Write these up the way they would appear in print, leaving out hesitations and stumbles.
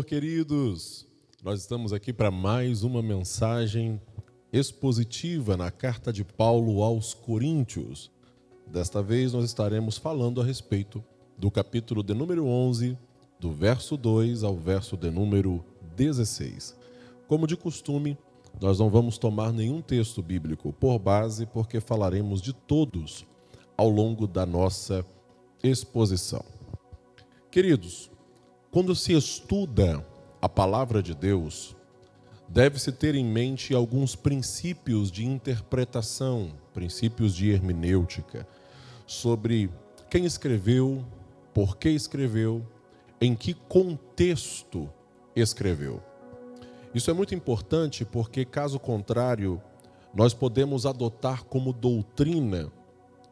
Senhor, queridos! Nós estamos aqui para mais uma mensagem expositiva na carta de Paulo aos Coríntios. Desta vez nós estaremos falando a respeito do capítulo de número 11, do verso 2 ao verso de número 16. Como de costume, nós não vamos tomar nenhum texto bíblico por base, porque falaremos de todos ao longo da nossa exposição. Queridos, quando se estuda a palavra de Deus, deve-se ter em mente alguns princípios de interpretação, princípios de hermenêutica, sobre quem escreveu, por que escreveu, em que contexto escreveu. Isso é muito importante porque, caso contrário, nós podemos adotar como doutrina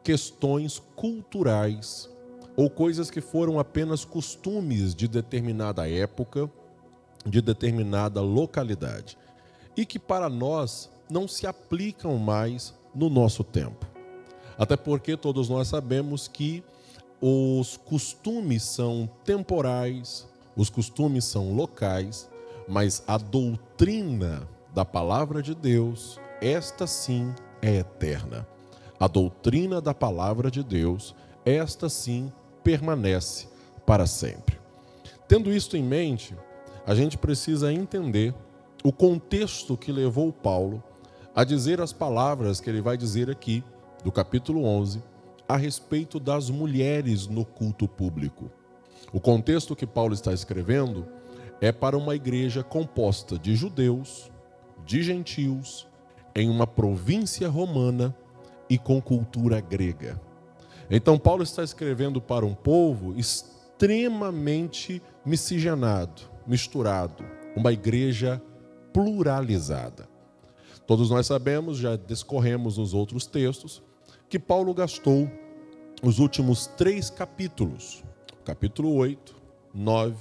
questões culturais ou coisas que foram apenas costumes de determinada época, de determinada localidade, e que para nós não se aplicam mais no nosso tempo. Até porque todos nós sabemos que os costumes são temporais, os costumes são locais, mas a doutrina da palavra de Deus, esta sim é eterna. A doutrina da palavra de Deus, esta sim permanece para sempre. Tendo isto em mente, a gente precisa entender o contexto que levou Paulo a dizer as palavras que ele vai dizer aqui, do capítulo 11, a respeito das mulheres no culto público. O contexto que Paulo está escrevendo é para uma igreja composta de judeus, de gentios, em uma província romana e com cultura grega. Então Paulo está escrevendo para um povo extremamente miscigenado, misturado, uma igreja pluralizada. Todos nós sabemos, já discorremos nos outros textos, que Paulo gastou os últimos 3 capítulos, capítulo 8, 9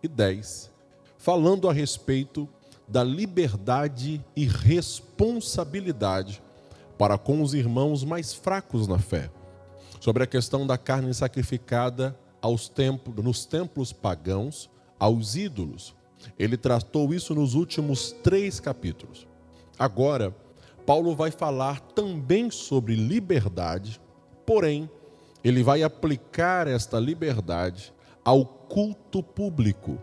e 10, falando a respeito da liberdade e responsabilidade para com os irmãos mais fracos na fé, sobre a questão da carne sacrificada nos templos pagãos, aos ídolos. Ele tratou isso nos últimos 3 capítulos. Agora, Paulo vai falar também sobre liberdade, porém, ele vai aplicar esta liberdade ao culto público,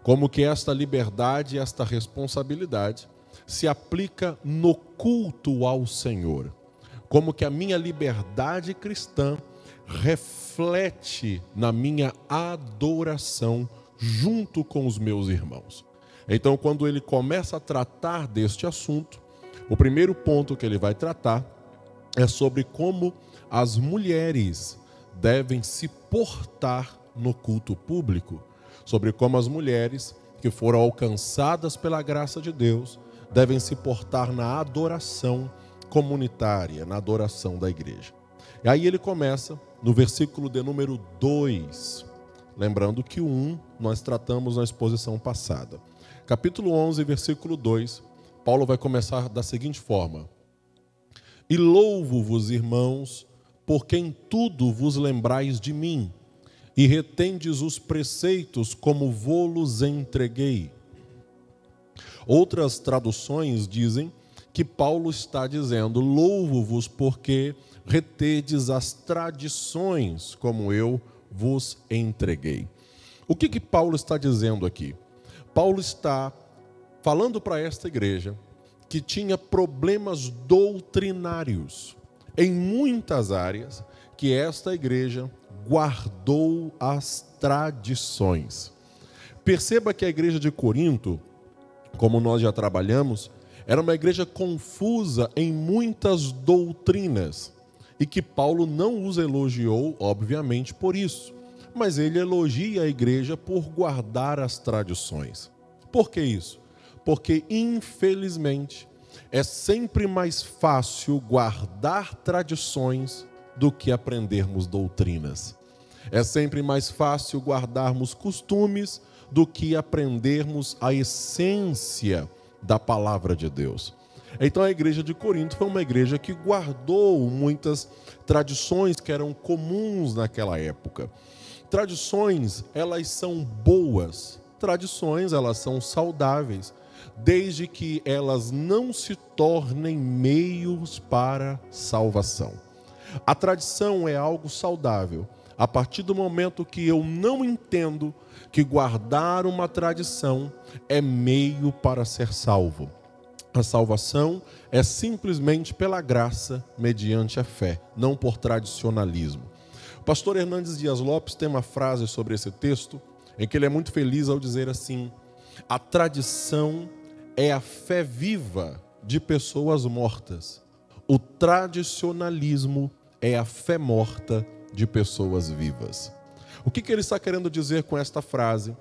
como que esta liberdade, esta responsabilidade se aplica no culto ao Senhor, como que a minha liberdade cristã reflete na minha adoração junto com os meus irmãos. Então, quando ele começa a tratar deste assunto, o primeiro ponto que ele vai tratar é sobre como as mulheres devem se portar no culto público, sobre como as mulheres que foram alcançadas pela graça de Deus devem se portar na adoração comunitária, na adoração da igreja. E aí ele começa no versículo de número 2, lembrando que o 1 nós tratamos na exposição passada. Capítulo 11, versículo 2, Paulo vai começar da seguinte forma: E louvo-vos, irmãos, porque em tudo vos lembrais de mim, e retendes os preceitos como vô-los entreguei. Outras traduções dizem que Paulo está dizendo: louvo-vos porque retedes as tradições como eu vos entreguei. O que Paulo está dizendo aqui? Paulo está falando para esta igreja que tinha problemas doutrinários em muitas áreas, que esta igreja guardou as tradições. Perceba que a igreja de Corinto, como nós já trabalhamos, era uma igreja confusa em muitas doutrinas e que Paulo não os elogiou, obviamente, por isso. Mas ele elogia a igreja por guardar as tradições. Por que isso? Porque, infelizmente, é sempre mais fácil guardar tradições do que aprendermos doutrinas. É sempre mais fácil guardarmos costumes do que aprendermos a essência da palavra de Deus. Então a igreja de Corinto foi uma igreja que guardou muitas tradições que eram comuns naquela época. Tradições, elas são boas. tradições, elas são saudáveis, desde que elas não se tornem meios para salvação. A tradição é algo saudável a partir do momento que eu não entendo que guardar uma tradição é meio para ser salvo. A salvação é simplesmente pela graça, mediante a fé, não por tradicionalismo. O pastor Hernandes Dias Lopes tem uma frase sobre esse texto, em que ele é muito feliz ao dizer assim: a tradição é a fé viva de pessoas mortas. O tradicionalismo é a fé morta de pessoas vivas. O que ele está querendo dizer com esta frase?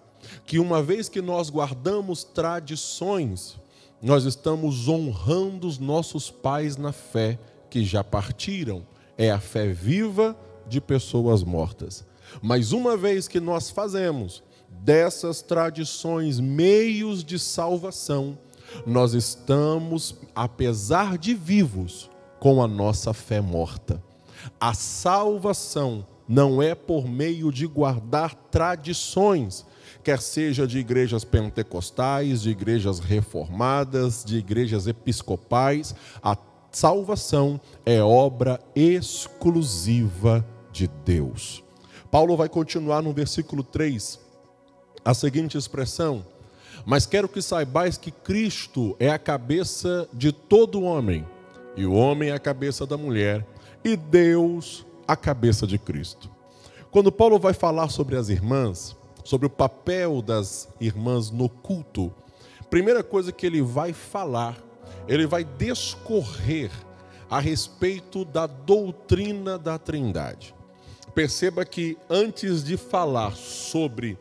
Que uma vez que nós guardamos tradições, nós estamos honrando os nossos pais na fé que já partiram. É a fé viva de pessoas mortas. Mas uma vez que nós fazemos dessas tradições meios de salvação, nós estamos, apesar de vivos, com a nossa fé morta. A salvação não é por meio de guardar tradições, quer seja de igrejas pentecostais, de igrejas reformadas, de igrejas episcopais. A salvação é obra exclusiva de Deus. Paulo vai continuar no versículo 3, a seguinte expressão: mas quero que saibais que Cristo é a cabeça de todo homem, e o homem é a cabeça da mulher, e Deus a cabeça de Cristo. Quando Paulo vai falar sobre as irmãs, sobre o papel das irmãs no culto, primeira coisa que ele vai falar, ele vai discorrer a respeito da doutrina da Trindade. Perceba que antes de falar sobre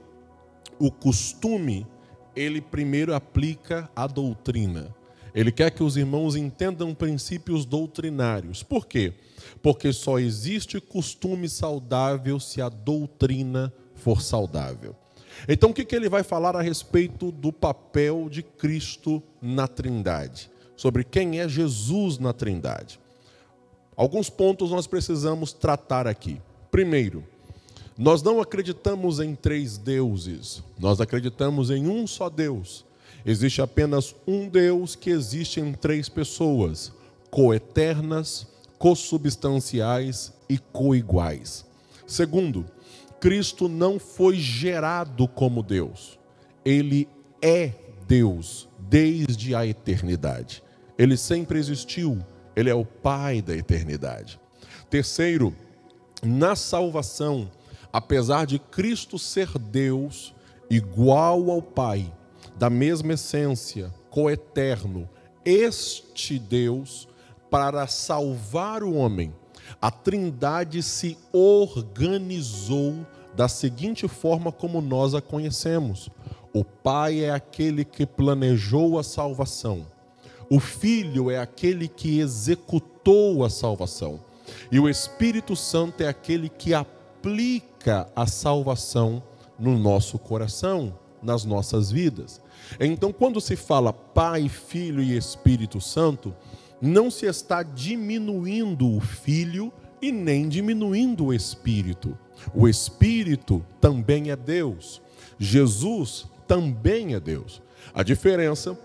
o costume, ele primeiro aplica a doutrina. Ele quer que os irmãos entendam princípios doutrinários. Por quê? Porque só existe costume saudável se a doutrina for saudável. Então, o que ele vai falar a respeito do papel de Cristo na Trindade? Sobre quem é Jesus na Trindade. Alguns pontos nós precisamos tratar aqui. Primeiro, nós não acreditamos em 3 deuses. Nós acreditamos em um só Deus. Existe apenas um Deus que existe em 3 pessoas, coeternas, cossubstanciais e coiguais. Segundo, Cristo não foi gerado como Deus. Ele é Deus desde a eternidade. Ele sempre existiu. Ele é o Pai da eternidade. Terceiro, na salvação, apesar de Cristo ser Deus, igual ao Pai, da mesma essência, coeterno, este Deus, para salvar o homem, a Trindade se organizou da seguinte forma como nós a conhecemos. O Pai é aquele que planejou a salvação. O Filho é aquele que executou a salvação. E o Espírito Santo é aquele que aplica a salvação no nosso coração, nas nossas vidas. Então, quando se fala Pai, Filho e Espírito Santo, não se está diminuindo o Filho e nem diminuindo o Espírito. O Espírito também é Deus. Jesus também é Deus. A diferença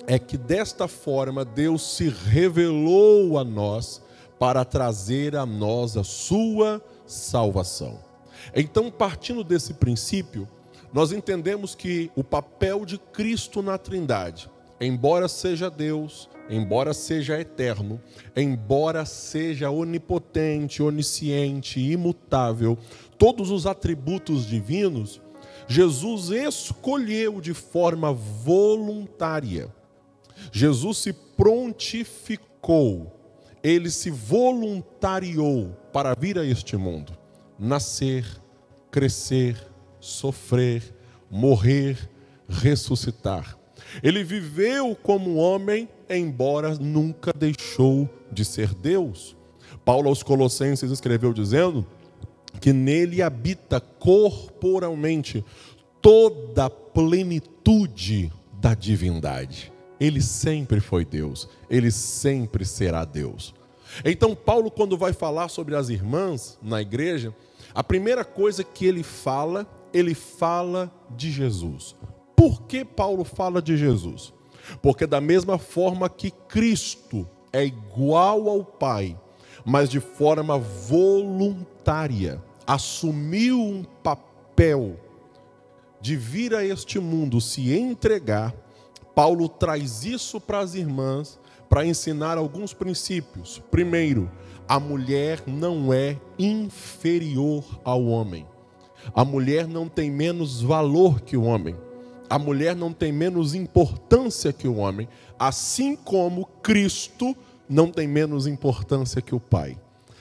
é que desta forma Deus se revelou a nós para trazer a nós a sua salvação. Então, partindo desse princípio, nós entendemos que o papel de Cristo na Trindade, embora seja Deus, embora seja eterno, embora seja onipotente, onisciente, imutável, todos os atributos divinos, Jesus escolheu de forma voluntária. Jesus se prontificou, ele se voluntariou para vir a este mundo, nascer, crescer, sofrer, morrer, ressuscitar. Ele viveu como homem, embora nunca deixou de ser Deus. Paulo aos Colossenses escreveu dizendo que nele habita corporalmente toda a plenitude da divindade. Ele sempre foi Deus, ele sempre será Deus. Então Paulo, quando vai falar sobre as irmãs na igreja, a primeira coisa que ele fala ele fala de Jesus. Por que Paulo fala de Jesus? Porque da mesma forma que Cristo é igual ao Pai, mas de forma voluntária, assumiu um papel de vir a este mundo, se entregar, Paulo traz isso para as irmãs, para ensinar alguns princípios. Primeiro, a mulher não é inferior ao homem. A mulher não tem menos valor que o homem. A mulher não tem menos importância que o homem, assim como Cristo não tem menos importância que o Pai.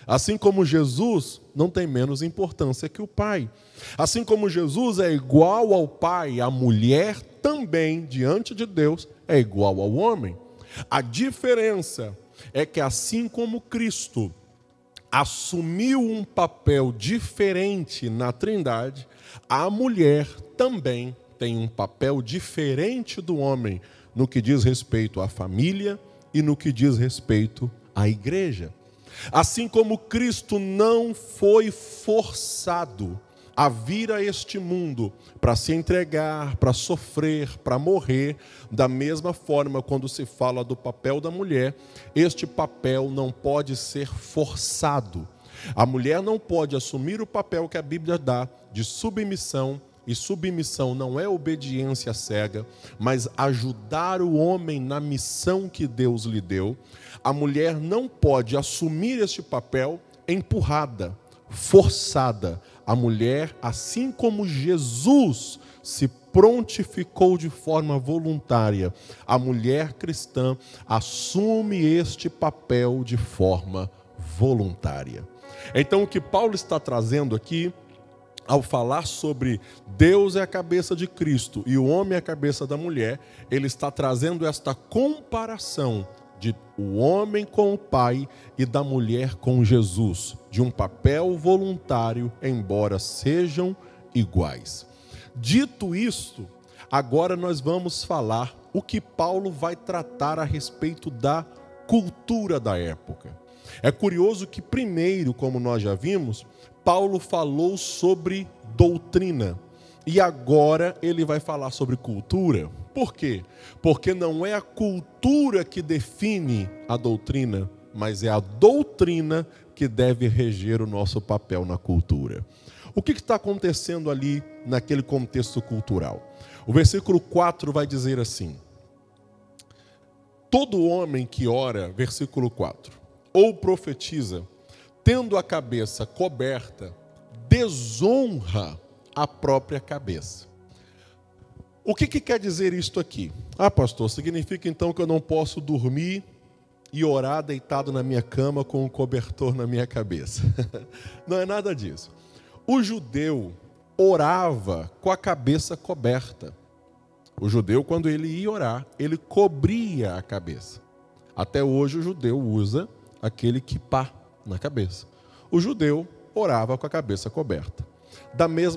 Assim como Jesus não tem menos importância que o Pai. Assim como Jesus é igual ao Pai, a mulher também, diante de Deus, é igual ao homem. A diferença é que assim como Cristo assumiu um papel diferente na Trindade, a mulher também tem um papel diferente do homem no que diz respeito à família e no que diz respeito à igreja. Assim como Cristo não foi forçado a vir a este mundo para se entregar, para sofrer, para morrer, da mesma forma, quando se fala do papel da mulher, este papel não pode ser forçado. A mulher não pode assumir o papel que a Bíblia dá de submissão, e submissão não é obediência cega, mas ajudar o homem na missão que Deus lhe deu. A mulher não pode assumir este papel empurrada, forçada. A mulher, assim como Jesus se prontificou de forma voluntária, a mulher cristã assume este papel de forma voluntária. Então, o que Paulo está trazendo aqui, ao falar sobre Deus é a cabeça de Cristo e o homem é a cabeça da mulher, ele está trazendo esta comparação de o homem com o Pai e da mulher com Jesus, de um papel voluntário, embora sejam iguais. Dito isto, agora nós vamos falar o que Paulo vai tratar a respeito da cultura da época. É curioso que primeiro, como nós já vimos, Paulo falou sobre doutrina e agora ele vai falar sobre cultura. Por quê? Porque não é a cultura que define a doutrina, mas é a doutrina que deve reger o nosso papel na cultura. O que está acontecendo ali naquele contexto cultural? O versículo 4 vai dizer assim: todo homem que ora, versículo 4, ou profetiza, tendo a cabeça coberta, desonra a própria cabeça. O que quer dizer isto aqui? Ah, pastor, significa então que eu não posso dormir e orar deitado na minha cama com um cobertor na minha cabeça. Não é nada disso. O judeu orava com a cabeça coberta. O judeu, quando ele ia orar, ele cobria a cabeça. Até hoje o judeu usa aquele quipá na cabeça. O judeu orava com a cabeça coberta.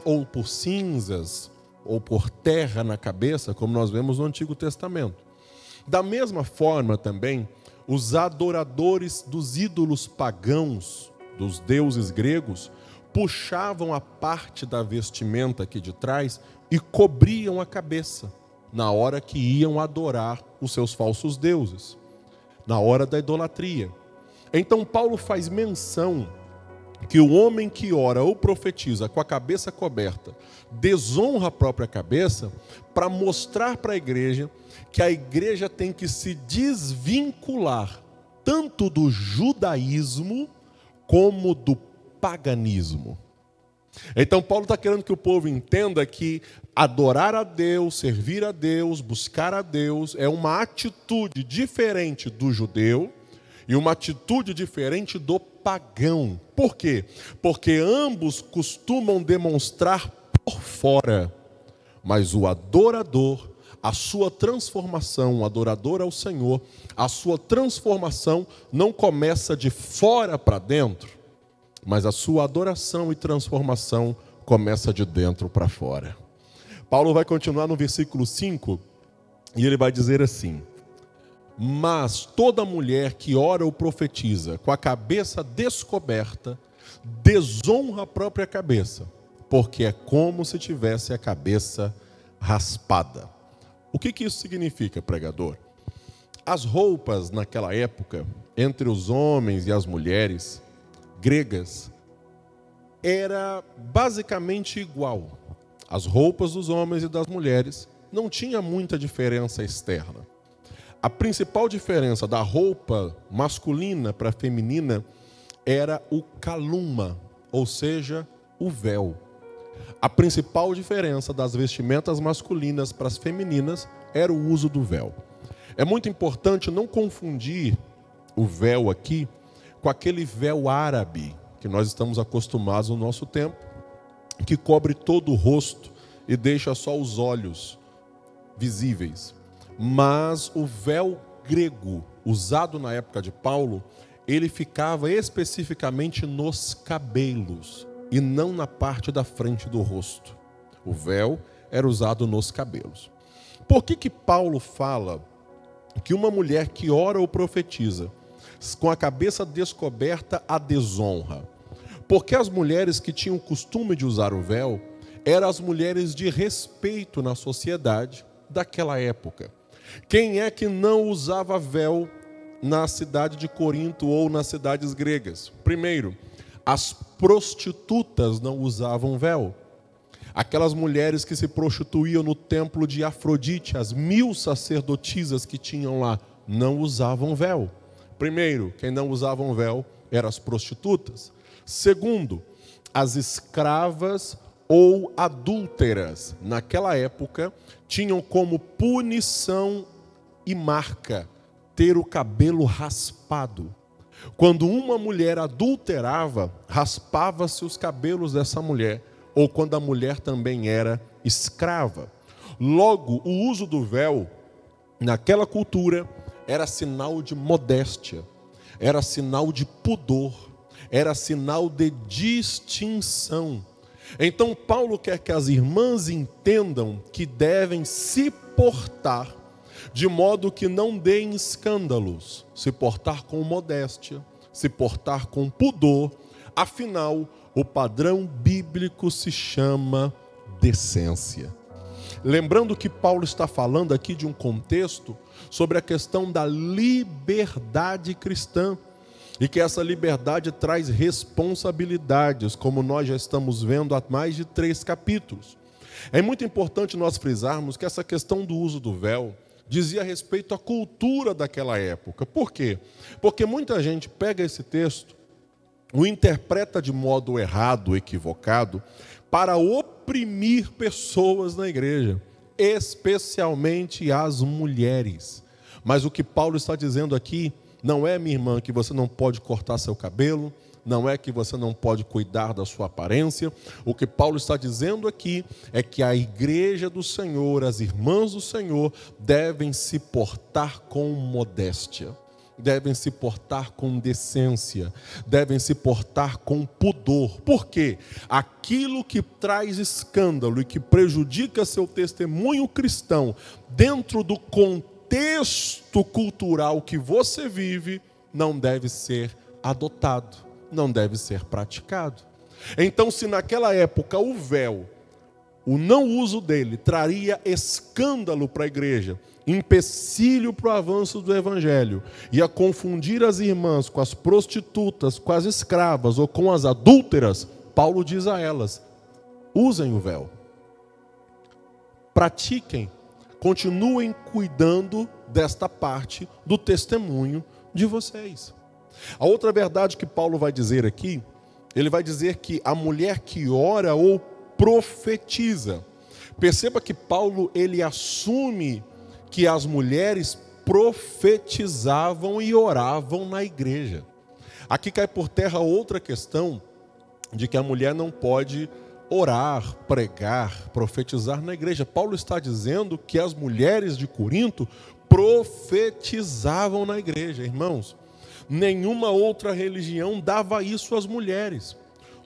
Ou por cinzas, ou por terra na cabeça, como nós vemos no Antigo Testamento. Da mesma forma também, os adoradores dos ídolos pagãos, dos deuses gregos, puxavam a parte da vestimenta aqui de trás e cobriam a cabeça, na hora que iam adorar os seus falsos deuses, na hora da idolatria. Então Paulo faz menção que o homem que ora ou profetiza com a cabeça coberta desonra a própria cabeça, para mostrar para a igreja que a igreja tem que se desvincular tanto do judaísmo como do paganismo. Então Paulo está querendo que o povo entenda que adorar a Deus, servir a Deus, buscar a Deus é uma atitude diferente do judeu e uma atitude diferente do pagão. Por quê? Porque ambos costumam demonstrar por fora, mas o adorador, a sua transformação, o adorador ao Senhor, a sua transformação não começa de fora para dentro, mas a sua adoração e transformação começa de dentro para fora. Paulo vai continuar no versículo 5 e ele vai dizer assim: mas toda mulher que ora ou profetiza com a cabeça descoberta, desonra a própria cabeça, porque é como se tivesse a cabeça raspada. O que isso significa, pregador? As roupas naquela época, entre os homens e as mulheres gregas, era basicamente igual. As roupas dos homens e das mulheres não tinha muita diferença externa. A principal diferença da roupa masculina para a feminina era o caluma, ou seja, o véu. A principal diferença das vestimentas masculinas para as femininas era o uso do véu. É muito importante não confundir o véu aqui com aquele véu árabe que nós estamos acostumados no nosso tempo, que cobre todo o rosto e deixa só os olhos visíveis. Mas o véu grego, usado na época de Paulo, ele ficava especificamente nos cabelos e não na parte da frente do rosto. O véu era usado nos cabelos. Por que Paulo fala que uma mulher que ora ou profetiza com a cabeça descoberta a desonra? Porque as mulheres que tinham o costume de usar o véu eram as mulheres de respeito na sociedade daquela época. Quem é que não usava véu na cidade de Corinto ou nas cidades gregas? Primeiro, as prostitutas não usavam véu. Aquelas mulheres que se prostituíam no templo de Afrodite, as 1000 sacerdotisas que tinham lá, não usavam véu. Primeiro, quem não usavam véu eram as prostitutas. Segundo, as escravas ou adúlteras, naquela época, tinham como punição e marca ter o cabelo raspado. Quando uma mulher adulterava, raspava-se os cabelos dessa mulher, ou quando a mulher também era escrava. Logo, o uso do véu, naquela cultura, era sinal de modéstia, era sinal de pudor, era sinal de distinção. Então, Paulo quer que as irmãs entendam que devem se portar de modo que não deem escândalos, se portar com modéstia, se portar com pudor. Afinal, o padrão bíblico se chama decência. Lembrando que Paulo está falando aqui de um contexto sobre a questão da liberdade cristã, e que essa liberdade traz responsabilidades, como nós já estamos vendo há mais de 3 capítulos. É muito importante nós frisarmos que essa questão do uso do véu dizia respeito à cultura daquela época. Por quê? Porque muita gente pega esse texto, o interpreta de modo errado, equivocado, para oprimir pessoas na igreja, especialmente as mulheres. Mas o que Paulo está dizendo aqui não é, minha irmã, que você não pode cortar seu cabelo, não é que você não pode cuidar da sua aparência. O que Paulo está dizendo aqui é que a igreja do Senhor, as irmãs do Senhor, devem se portar com modéstia, devem se portar com decência, devem se portar com pudor. Por quê? Aquilo que traz escândalo e que prejudica seu testemunho cristão dentro do contexto cultural que você vive, não deve ser adotado, não deve ser praticado. Então, se naquela época o véu, o não uso dele, traria escândalo para a igreja, empecilho para o avanço do evangelho, ia confundir as irmãs com as prostitutas, com as escravas ou com as adúlteras, Paulo diz a elas: usem o véu, pratiquem, continuem cuidando desta parte do testemunho de vocês. A outra verdade que Paulo vai dizer aqui, ele vai dizer que a mulher que ora ou profetiza. Perceba que Paulo, ele assume que as mulheres profetizavam e oravam na igreja. Aqui cai por terra outra questão de que a mulher não pode orar, pregar, profetizar na igreja. Paulo está dizendo que as mulheres de Corinto profetizavam na igreja. Irmãos, nenhuma outra religião dava isso às mulheres.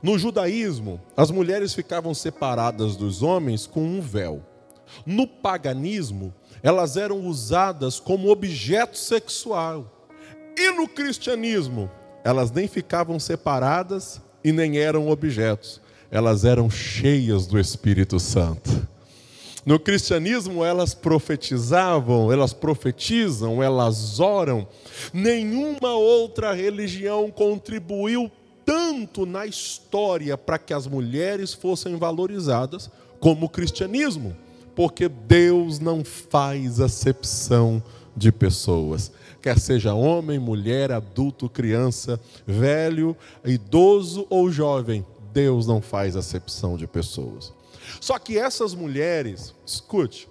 No judaísmo, as mulheres ficavam separadas dos homens com um véu. No paganismo, elas eram usadas como objeto sexual. E no cristianismo, elas nem ficavam separadas e nem eram objetos. elas eram cheias do Espírito Santo. No cristianismo, elas profetizavam, elas profetizam, elas oram. Nenhuma outra religião contribuiu tanto na história para que as mulheres fossem valorizadas como o cristianismo, porque Deus não faz acepção de pessoas, quer seja homem, mulher, adulto, criança, velho, idoso ou jovem, Deus não faz acepção de pessoas. Só que essas mulheres, escute,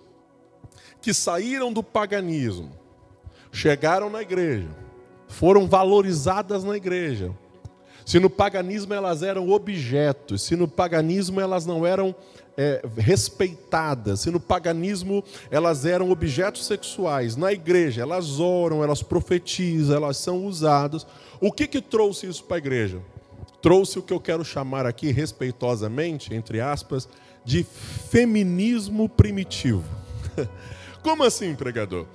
que saíram do paganismo, chegaram na igreja, foram valorizadas na igreja. Se no paganismo elas eram objetos, se no paganismo elas não eram respeitadas, se no paganismo elas eram objetos sexuais, na igreja elas oram, elas profetizam, elas são usadas. O que trouxe isso para a igreja? Trouxe o que eu quero chamar aqui, respeitosamente, entre aspas, de feminismo primitivo. Como assim, pregador?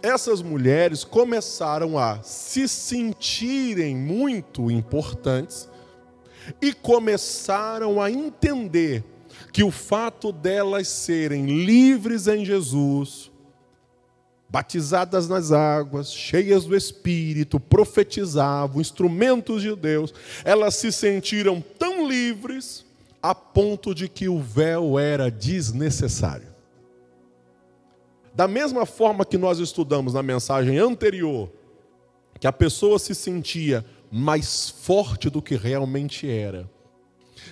Essas mulheres começaram a se sentirem muito importantes e começaram a entender que o fato delas serem livres em Jesus, batizadas nas águas, cheias do Espírito, profetizavam, instrumentos de Deus, elas se sentiram tão livres a ponto de que o véu era desnecessário. Da mesma forma que nós estudamos na mensagem anterior, que a pessoa se sentia mais forte do que realmente era,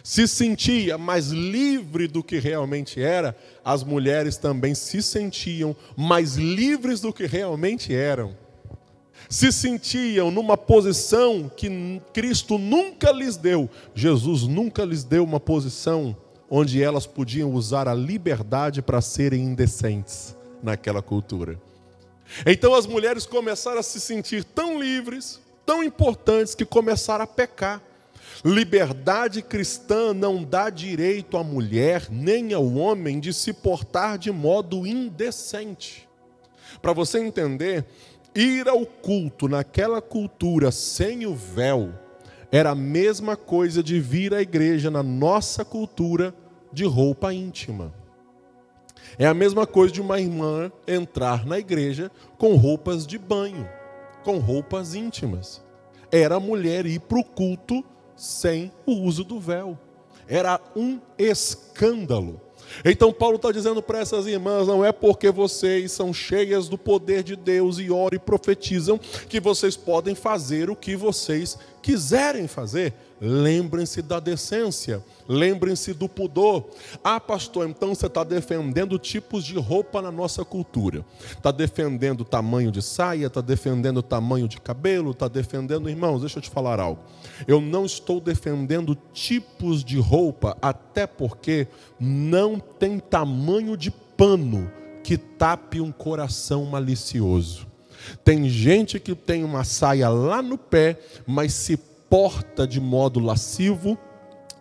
se sentia mais livre do que realmente era, as mulheres também se sentiam mais livres do que realmente eram. Se sentiam numa posição que Cristo nunca lhes deu. Jesus nunca lhes deu uma posição onde elas podiam usar a liberdade para serem indecentes naquela cultura. Então as mulheres começaram a se sentir tão livres, tão importantes, que começaram a pecar. Liberdade cristã não dá direito à mulher nem ao homem de se portar de modo indecente. Para você entender, ir ao culto naquela cultura sem o véu era a mesma coisa de vir à igreja na nossa cultura de roupa íntima. É a mesma coisa de uma irmã entrar na igreja com roupas de banho, com roupas íntimas. Era a mulher ir para o culto sem o uso do véu. Era um escândalo. Então Paulo está dizendo para essas irmãs, não é porque vocês são cheias do poder de Deus e oram e profetizam que vocês podem fazer o que vocês quiserem fazer. Lembrem-se da decência, lembrem-se do pudor. Ah, pastor, então você está defendendo tipos de roupa na nossa cultura. Está defendendo tamanho de saia, está defendendo tamanho de cabelo, está defendendo... Irmãos, deixa eu te falar algo. Eu não estou defendendo tipos de roupa, até porque não tem tamanho de pano que tape um coração malicioso. Tem gente que tem uma saia lá no pé, mas se porta de modo lascivo,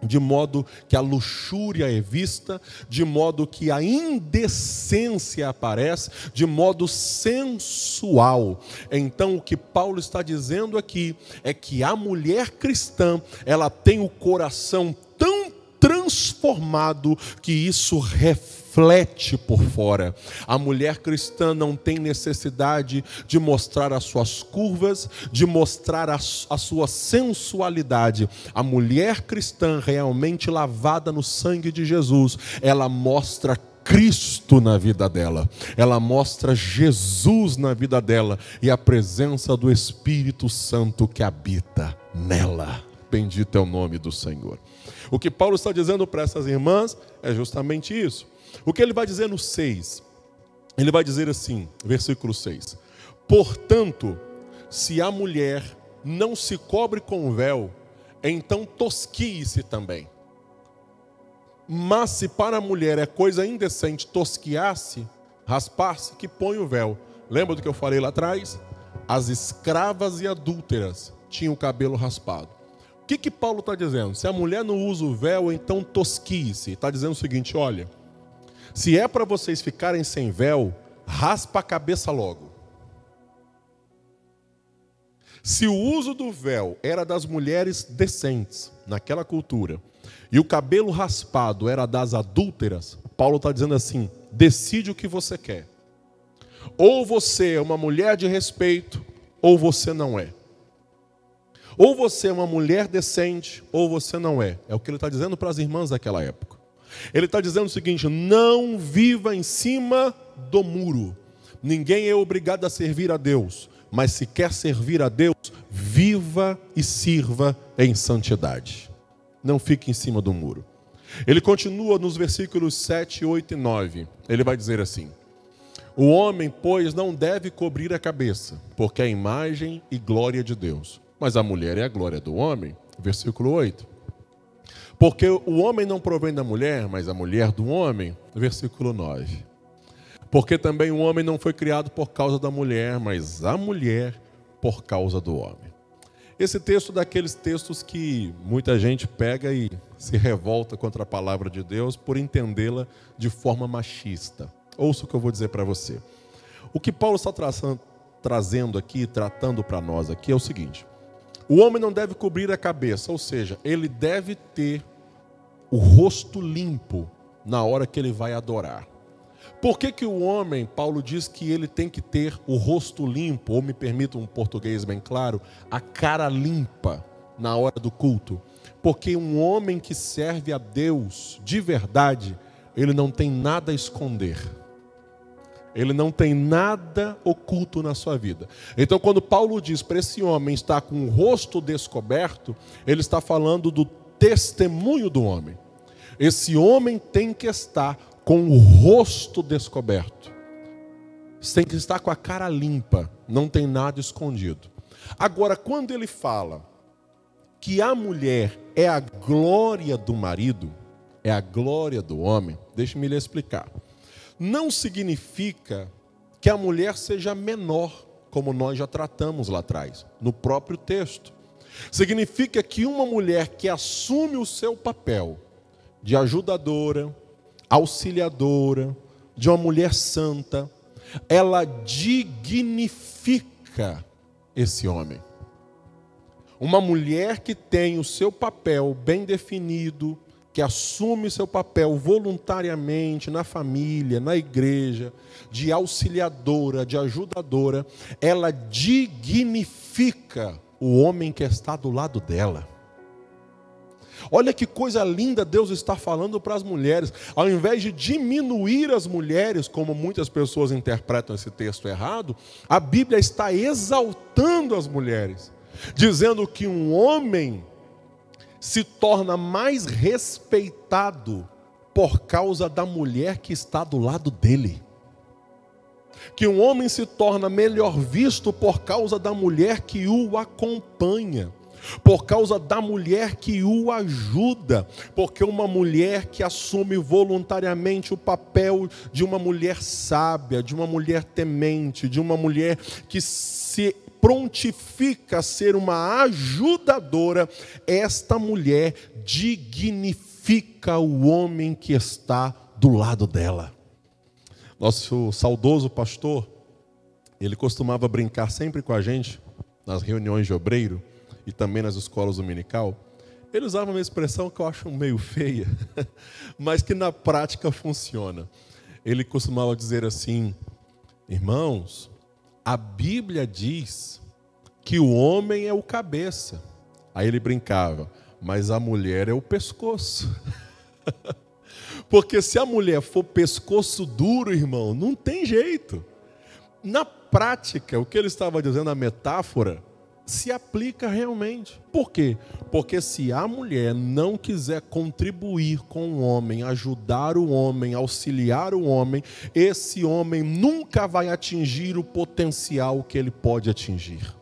de modo que a luxúria é vista, de modo que a indecência aparece, de modo sensual. Então o que Paulo está dizendo aqui é que a mulher cristã, ela tem o coração tão transformado que isso reflete por fora. A mulher cristã não tem necessidade de mostrar as suas curvas, de mostrar a sua sensualidade. A mulher cristã realmente lavada no sangue de Jesus, ela mostra Cristo na vida dela, ela mostra Jesus na vida dela e a presença do Espírito Santo que habita nela. Bendito é o nome do Senhor. O que Paulo está dizendo para essas irmãs é justamente isso. O que ele vai dizer no 6? Ele vai dizer assim, versículo 6. Portanto, se a mulher não se cobre com véu, então tosquie-se também. Mas se para a mulher é coisa indecente tosquiar-se, raspar-se, que põe o véu. Lembra do que eu falei lá atrás? As escravas e adúlteras tinham o cabelo raspado. O que Paulo está dizendo? Se a mulher não usa o véu, então tosquie-se. Está dizendo o seguinte, olha, se é para vocês ficarem sem véu, raspa a cabeça logo. Se o uso do véu era das mulheres decentes naquela cultura e o cabelo raspado era das adúlteras, Paulo está dizendo assim: decide o que você quer. Ou você é uma mulher de respeito, ou você não é. Ou você é uma mulher decente, ou você não é. É o que ele está dizendo para as irmãs daquela época. Ele está dizendo o seguinte: não viva em cima do muro. Ninguém é obrigado a servir a Deus, mas se quer servir a Deus, viva e sirva em santidade. Não fique em cima do muro. Ele continua nos versículos 7, 8 e 9. Ele vai dizer assim: o homem, pois, não deve cobrir a cabeça, porque é a imagem e glória de Deus. Mas a mulher é a glória do homem. Versículo 8. Porque o homem não provém da mulher, mas a mulher do homem. Versículo 9. Porque também o homem não foi criado por causa da mulher, mas a mulher por causa do homem. Esse texto é daqueles textos que muita gente pega e se revolta contra a palavra de Deus por entendê-la de forma machista. Ouça o que eu vou dizer para você. O que Paulo está trazendo aqui, tratando para nós aqui, é o seguinte: o homem não deve cobrir a cabeça, ou seja, ele deve ter o rosto limpo na hora que ele vai adorar. Por que o homem, Paulo diz que ele tem que ter o rosto limpo, ou me permita um português bem claro, a cara limpa na hora do culto? Porque um homem que serve a Deus de verdade, ele não tem nada a esconder. Ele não tem nada oculto na sua vida. Então, quando Paulo diz para esse homem estar com o rosto descoberto, ele está falando do testemunho do homem. Esse homem tem que estar com o rosto descoberto. Tem que estar com a cara limpa, não tem nada escondido. Agora, quando ele fala que a mulher é a glória do marido, é a glória do homem, deixe-me lhe explicar. Não significa que a mulher seja menor, como nós já tratamos lá atrás, no próprio texto. Significa que uma mulher que assume o seu papel de ajudadora, auxiliadora, de uma mulher santa, ela dignifica esse homem. Uma mulher que tem o seu papel bem definido, que assume seu papel voluntariamente na família, na igreja, de auxiliadora, de ajudadora, ela dignifica o homem que está do lado dela. Olha que coisa linda Deus está falando para as mulheres. Ao invés de diminuir as mulheres, como muitas pessoas interpretam esse texto errado, a Bíblia está exaltando as mulheres, dizendo que um homem se torna mais respeitado por causa da mulher que está do lado dele. Que um homem se torna melhor visto por causa da mulher que o acompanha, por causa da mulher que o ajuda, porque uma mulher que assume voluntariamente o papel de uma mulher sábia, de uma mulher temente, de uma mulher que se prontifica a ser uma ajudadora, esta mulher dignifica o homem que está do lado dela. Nosso saudoso pastor, ele costumava brincar sempre com a gente, nas reuniões de obreiro e também nas escolas dominical. Ele usava uma expressão que eu acho meio feia, mas que na prática funciona. Ele costumava dizer assim: irmãos, a Bíblia diz que o homem é o cabeça. Aí ele brincava: mas a mulher é o pescoço. Porque se a mulher for pescoço duro, irmão, não tem jeito. Na prática, o que ele estava dizendo, a metáfora, se aplica realmente. Por quê? Porque se a mulher não quiser contribuir com o homem, ajudar o homem, auxiliar o homem, esse homem nunca vai atingir o potencial que ele pode atingir.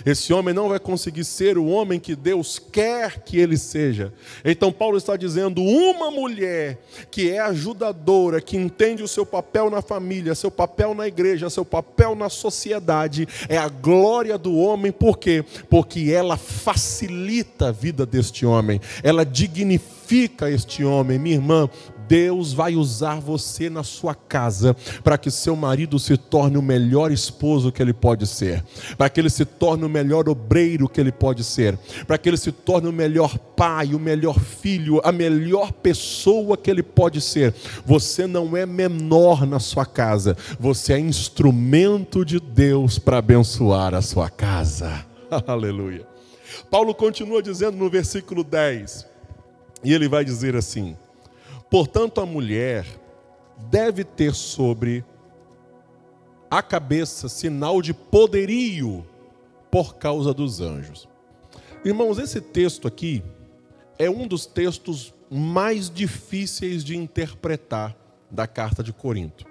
Esse homem não vai conseguir ser o homem que Deus quer que ele seja. Então Paulo está dizendo, uma mulher que é ajudadora, que entende o seu papel na família, seu papel na igreja, seu papel na sociedade, é a glória do homem. Por quê? Porque ela facilita a vida deste homem, ela dignifica este homem. Minha irmã, Deus vai usar você na sua casa para que seu marido se torne o melhor esposo que ele pode ser, para que ele se torne o melhor obreiro que ele pode ser, para que ele se torne o melhor pai, o melhor filho, a melhor pessoa que ele pode ser. Você não é menor na sua casa, você é instrumento de Deus para abençoar a sua casa. Aleluia. Paulo continua dizendo no versículo 10, e ele vai dizer assim: portanto, a mulher deve ter sobre a cabeça sinal de poderio por causa dos anjos. Irmãos, esse texto aqui é um dos textos mais difíceis de interpretar da carta de Corinto.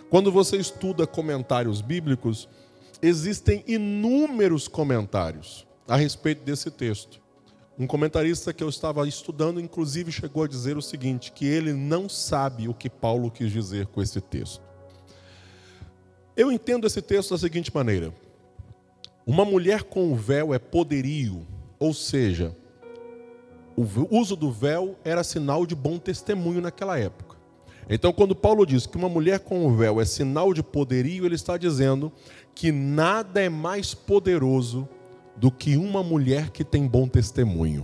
Quando você estuda comentários bíblicos, existem inúmeros comentários a respeito desse texto. Um comentarista que eu estava estudando, inclusive, chegou a dizer o seguinte, que ele não sabe o que Paulo quis dizer com esse texto. Eu entendo esse texto da seguinte maneira: uma mulher com o véu é poderio, ou seja, o uso do véu era sinal de bom testemunho naquela época. Então, quando Paulo diz que uma mulher com o véu é sinal de poderio, ele está dizendo que nada é mais poderoso do que uma mulher que tem bom testemunho.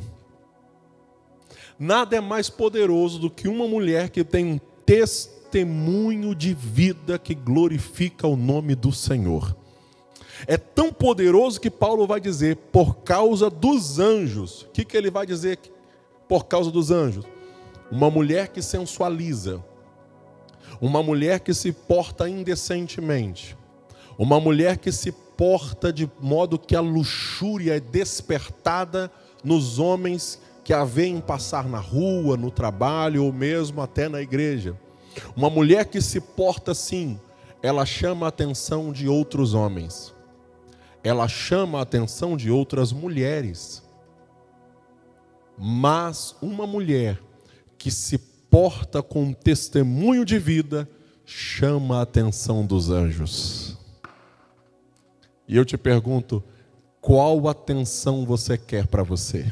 Nada é mais poderoso do que uma mulher que tem um testemunho de vida que glorifica o nome do Senhor. É tão poderoso que Paulo vai dizer, por causa dos anjos. O que ele vai dizer por causa dos anjos? Uma mulher que sensualiza, uma mulher que se porta indecentemente, uma mulher que se porta de modo que a luxúria é despertada nos homens que a veem passar na rua, no trabalho ou mesmo até na igreja. Uma mulher que se porta assim, ela chama a atenção de outros homens. Ela chama a atenção de outras mulheres. Mas uma mulher que se porta com um testemunho de vida chama a atenção dos anjos. E eu te pergunto, qual atenção você quer para você?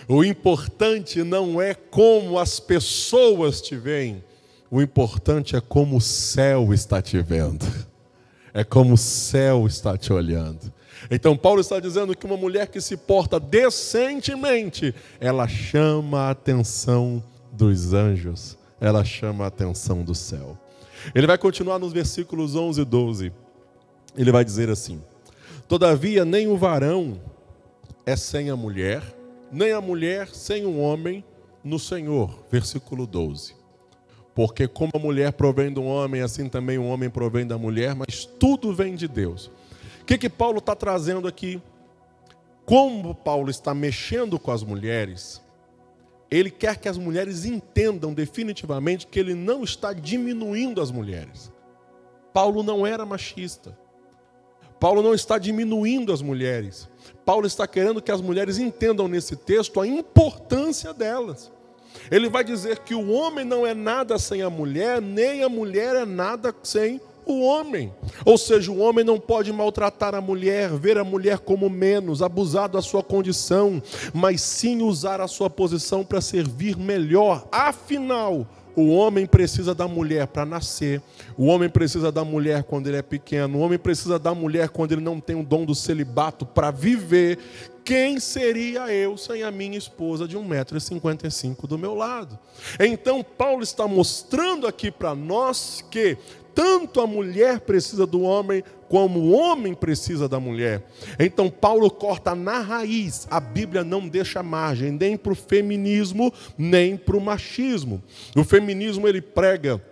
O importante não é como as pessoas te veem, o importante é como o céu está te vendo. É como o céu está te olhando. Então Paulo está dizendo que uma mulher que se porta decentemente, ela chama a atenção dos anjos, ela chama a atenção do céu. Ele vai continuar nos versículos 11 e 12. Ele vai dizer assim: todavia nem o varão é sem a mulher, nem a mulher sem o homem no Senhor. Versículo 12. Porque como a mulher provém do homem, assim também o homem provém da mulher, mas tudo vem de Deus. O que Paulo está trazendo aqui? Como Paulo está mexendo com as mulheres, ele quer que as mulheres entendam definitivamente que ele não está diminuindo as mulheres. Paulo não era machista. Paulo não está diminuindo as mulheres. Paulo está querendo que as mulheres entendam nesse texto a importância delas. Ele vai dizer que o homem não é nada sem a mulher, nem a mulher é nada sem o homem. Ou seja, o homem não pode maltratar a mulher, ver a mulher como menos, abusar da sua condição, mas sim usar a sua posição para servir melhor. Afinal, o homem precisa da mulher para nascer, o homem precisa da mulher quando ele é pequeno, o homem precisa da mulher quando ele não tem o dom do celibato para viver. Quem seria eu sem a minha esposa de 1,55 m do meu lado? Então Paulo está mostrando aqui para nós que tanto a mulher precisa do homem, como o homem precisa da mulher. Então Paulo corta na raiz. A Bíblia não deixa margem nem para o feminismo, nem para o machismo. O feminismo ele prega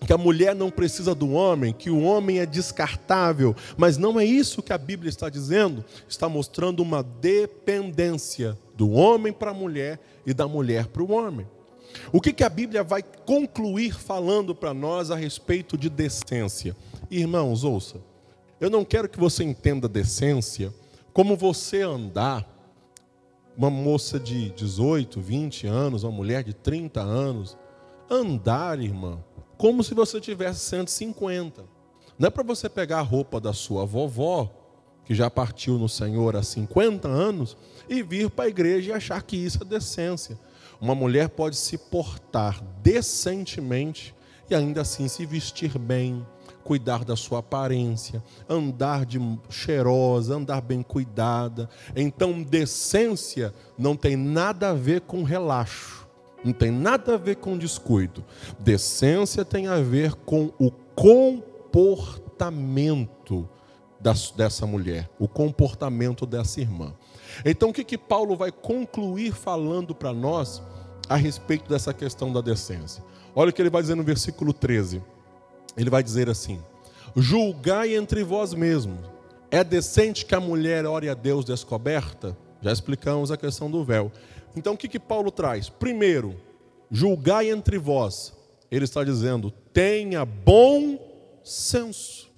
que a mulher não precisa do homem, que o homem é descartável, mas não é isso que a Bíblia está dizendo. Está mostrando uma dependência do homem para a mulher e da mulher para o homem. O que a Bíblia vai concluir falando para nós a respeito de decência? Irmãos, ouça, eu não quero que você entenda decência como você andar, uma moça de 18, 20 anos, uma mulher de 30 anos, andar, irmã, como se você tivesse 150. Não é para você pegar a roupa da sua vovó, que já partiu no Senhor há 50 anos, e vir para a igreja e achar que isso é decência. Uma mulher pode se portar decentemente e ainda assim se vestir bem, cuidar da sua aparência, andar cheirosa, andar bem cuidada. Então, decência não tem nada a ver com relaxo, não tem nada a ver com descuido. Decência tem a ver com o comportamento dessa mulher, o comportamento dessa irmã. Então, o que Paulo vai concluir falando para nós a respeito dessa questão da decência? Olha o que ele vai dizer no versículo 13. Ele vai dizer assim: julgai entre vós mesmos. É decente que a mulher ore a Deus descoberta? Já explicamos a questão do véu. Então, o que Paulo traz? Primeiro, julgai entre vós. Ele está dizendo, tenha bom senso.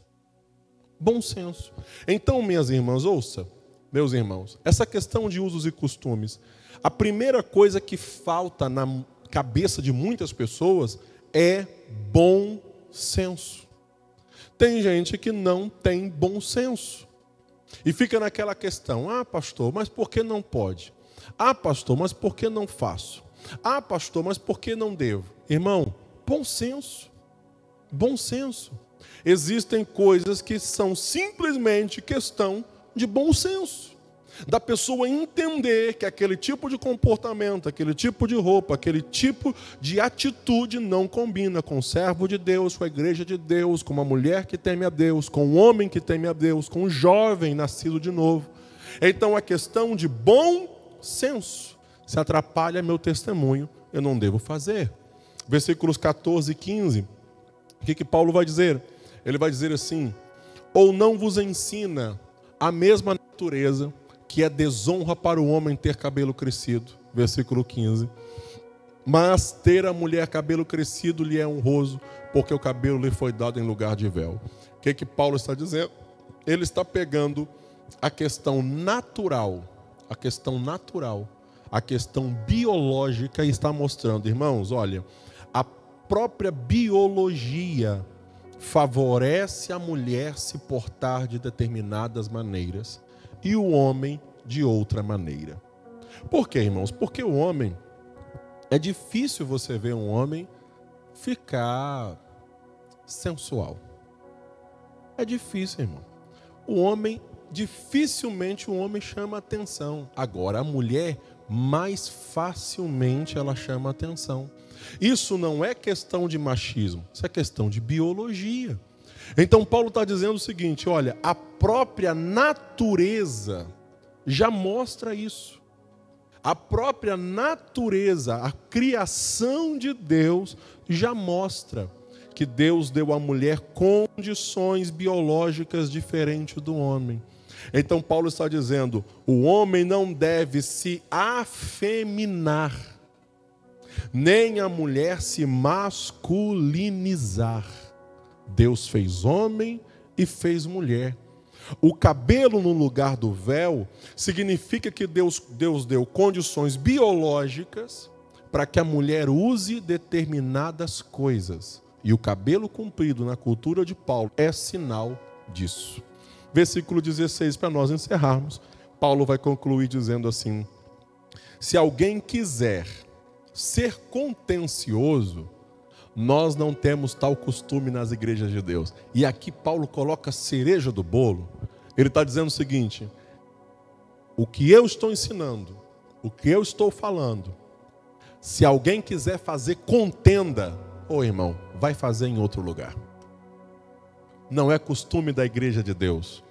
Bom senso. Então, minhas irmãs, ouça, meus irmãos, essa questão de usos e costumes, a primeira coisa que falta na cabeça de muitas pessoas é bom senso. Tem gente que não tem bom senso e fica naquela questão: ah, pastor, mas por que não pode? Ah, pastor, mas por que não faço? Ah, pastor, mas por que não devo? Irmão, bom senso. Bom senso. Existem coisas que são simplesmente questão de bom senso. Da pessoa entender que aquele tipo de comportamento, aquele tipo de roupa, aquele tipo de atitude não combina com o servo de Deus, com a igreja de Deus, com uma mulher que teme a Deus, com um homem que teme a Deus, com um jovem nascido de novo. Então é questão de bom senso. Se atrapalha meu testemunho, eu não devo fazer. Versículos 14 e 15, o que Paulo vai dizer? Ele vai dizer assim: ou não vos ensina a mesma natureza, que é desonra para o homem ter cabelo crescido, versículo 15. Mas ter a mulher cabelo crescido lhe é honroso, porque o cabelo lhe foi dado em lugar de véu. O que Paulo está dizendo? Ele está pegando a questão natural, a questão biológica, e está mostrando, irmãos, olha, a própria biologia favorece a mulher se portar de determinadas maneiras e o homem de outra maneira. Por quê, irmãos? Porque o homem, é difícil você ver um homem ficar sensual. É difícil, irmão. Dificilmente o homem chama atenção. Agora, a mulher, mais facilmente ela chama atenção. Isso não é questão de machismo, isso é questão de biologia. Então Paulo está dizendo o seguinte: olha, a própria natureza já mostra isso. A própria natureza, a criação de Deus já mostra que Deus deu à mulher condições biológicas diferentes do homem. Então Paulo está dizendo, o homem não deve se afeminar, nem a mulher se masculinizar. Deus fez homem e fez mulher. O cabelo no lugar do véu significa que Deus deu condições biológicas para que a mulher use determinadas coisas. E o cabelo comprido na cultura de Paulo é sinal disso. Versículo 16, para nós encerrarmos, Paulo vai concluir dizendo assim: se alguém quiser ser contencioso, nós não temos tal costume nas igrejas de Deus. E aqui Paulo coloca a cereja do bolo. Ele está dizendo o seguinte: o que eu estou ensinando, o que eu estou falando, se alguém quiser fazer contenda, ô irmão, vai fazer em outro lugar. Não é costume da igreja de Deus.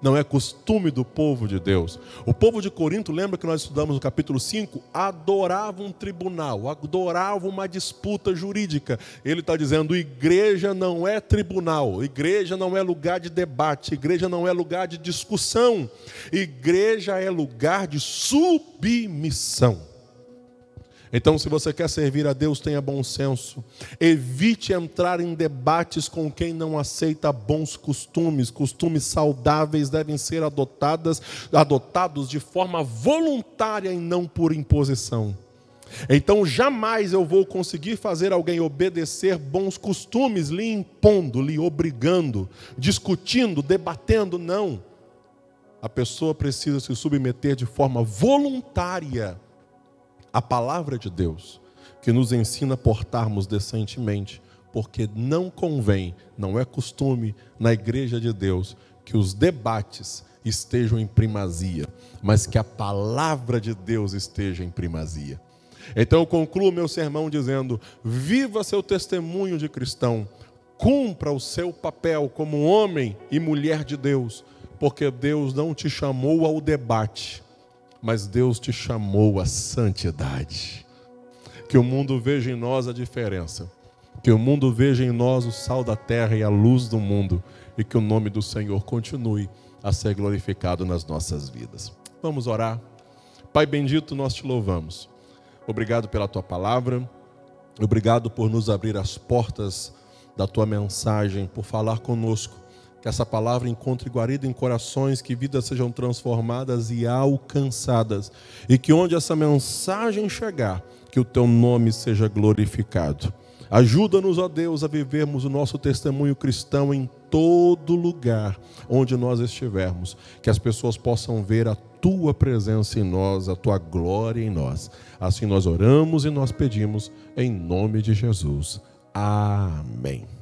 Não é costume do povo de Deus. O povo de Corinto, lembra que nós estudamos no capítulo 5? Adorava um tribunal, adorava uma disputa jurídica. Ele está dizendo, igreja não é tribunal, igreja não é lugar de debate, igreja não é lugar de discussão, igreja é lugar de submissão. Então, se você quer servir a Deus, tenha bom senso. Evite entrar em debates com quem não aceita bons costumes. Costumes saudáveis devem ser adotados de forma voluntária e não por imposição. Então, jamais eu vou conseguir fazer alguém obedecer bons costumes, lhe impondo, lhe obrigando, discutindo, debatendo, não. A pessoa precisa se submeter de forma voluntária a palavra de Deus, que nos ensina a portarmos decentemente, porque não convém, não é costume na igreja de Deus que os debates estejam em primazia, mas que a palavra de Deus esteja em primazia. Então eu concluo meu sermão dizendo: viva seu testemunho de cristão, cumpra o seu papel como homem e mulher de Deus, porque Deus não te chamou ao debate, mas Deus te chamou à santidade. Que o mundo veja em nós a diferença, que o mundo veja em nós o sal da terra e a luz do mundo, e que o nome do Senhor continue a ser glorificado nas nossas vidas. Vamos orar. Pai bendito, nós te louvamos. Obrigado pela tua palavra, obrigado por nos abrir as portas da tua mensagem, por falar conosco. Que essa palavra encontre guarida em corações, que vidas sejam transformadas e alcançadas, e que onde essa mensagem chegar, que o teu nome seja glorificado. Ajuda-nos, ó Deus, a vivermos o nosso testemunho cristão em todo lugar onde nós estivermos, que as pessoas possam ver a tua presença em nós, a tua glória em nós. Assim nós oramos e nós pedimos em nome de Jesus. Amém.